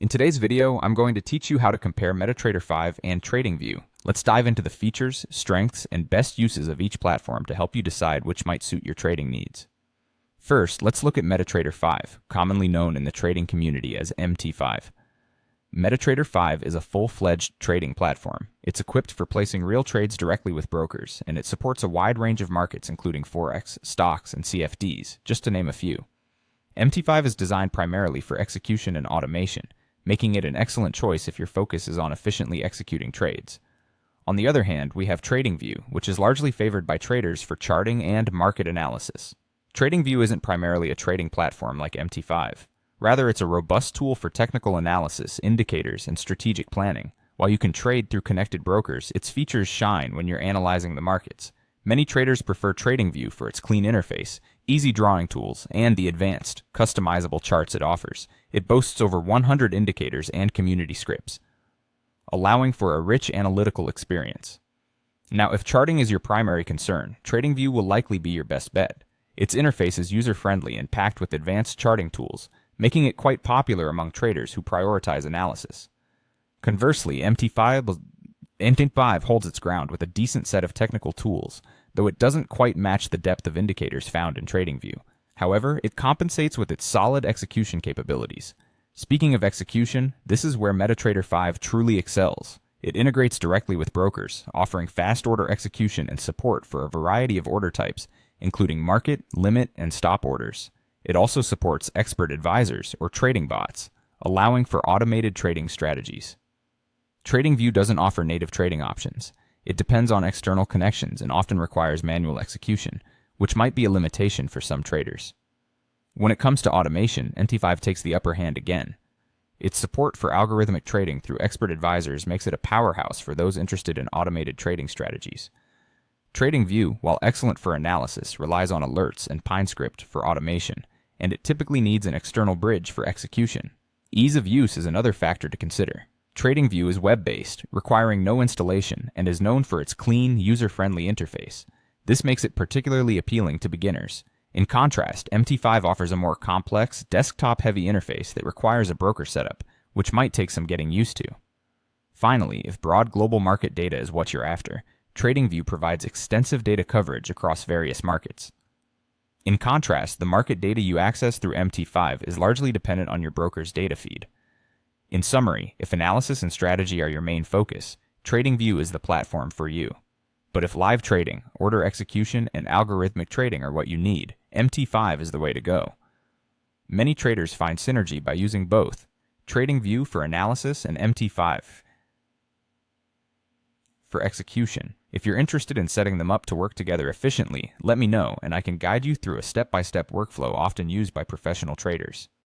In today's video, I'm going to teach you how to compare MetaTrader5 and TradingView. Let's dive into the features, strengths, and best uses of each platform to help you decide which might suit your trading needs. First, let's look at MetaTrader5, commonly known in the trading community as MT5. MetaTrader5 is a full-fledged trading platform. It's equipped for placing real trades directly with brokers, and it supports a wide range of markets including Forex, stocks, and CFDs, just to name a few. MT5 is designed primarily for execution and automation, making it an excellent choice if your focus is on efficiently executing trades. On the other hand, we have TradingView, which is largely favored by traders for charting and market analysis. TradingView isn't primarily a trading platform like MT5. Rather, it's a robust tool for technical analysis, indicators, and strategic planning. While you can trade through connected brokers, its features shine when you're analyzing the markets. Many traders prefer TradingView for its clean interface, easy drawing tools, and the advanced, customizable charts it offers. It boasts over 100 indicators and community scripts, allowing for a rich analytical experience. Now, if charting is your primary concern, TradingView will likely be your best bet. Its interface is user-friendly and packed with advanced charting tools, making it quite popular among traders who prioritize analysis. Conversely, MT5 holds its ground with a decent set of technical tools, though it doesn't quite match the depth of indicators found in TradingView. However, it compensates with its solid execution capabilities. Speaking of execution, this is where MetaTrader5 truly excels. It integrates directly with brokers, offering fast order execution and support for a variety of order types, including market, limit, and stop orders. It also supports expert advisors or trading bots, allowing for automated trading strategies. TradingView doesn't offer native trading options. It depends on external connections and often requires manual execution, which might be a limitation for some traders. When it comes to automation, MT5 takes the upper hand again. Its support for algorithmic trading through expert advisors makes it a powerhouse for those interested in automated trading strategies. TradingView, while excellent for analysis, relies on alerts and PineScript for automation, and it typically needs an external bridge for execution. Ease of use is another factor to consider. TradingView is web-based, requiring no installation, and is known for its clean, user-friendly interface. This makes it particularly appealing to beginners. In contrast, MT5 offers a more complex, desktop-heavy interface that requires a broker setup, which might take some getting used to. Finally, if broad global market data is what you're after, TradingView provides extensive data coverage across various markets. In contrast, the market data you access through MT5 is largely dependent on your broker's data feed. In summary, if analysis and strategy are your main focus, TradingView is the platform for you. But if live trading, order execution, and algorithmic trading are what you need, MT5 is the way to go. Many traders find synergy by using both, TradingView for analysis and MT5 for execution. If you're interested in setting them up to work together efficiently, let me know and I can guide you through a step-by-step workflow often used by professional traders.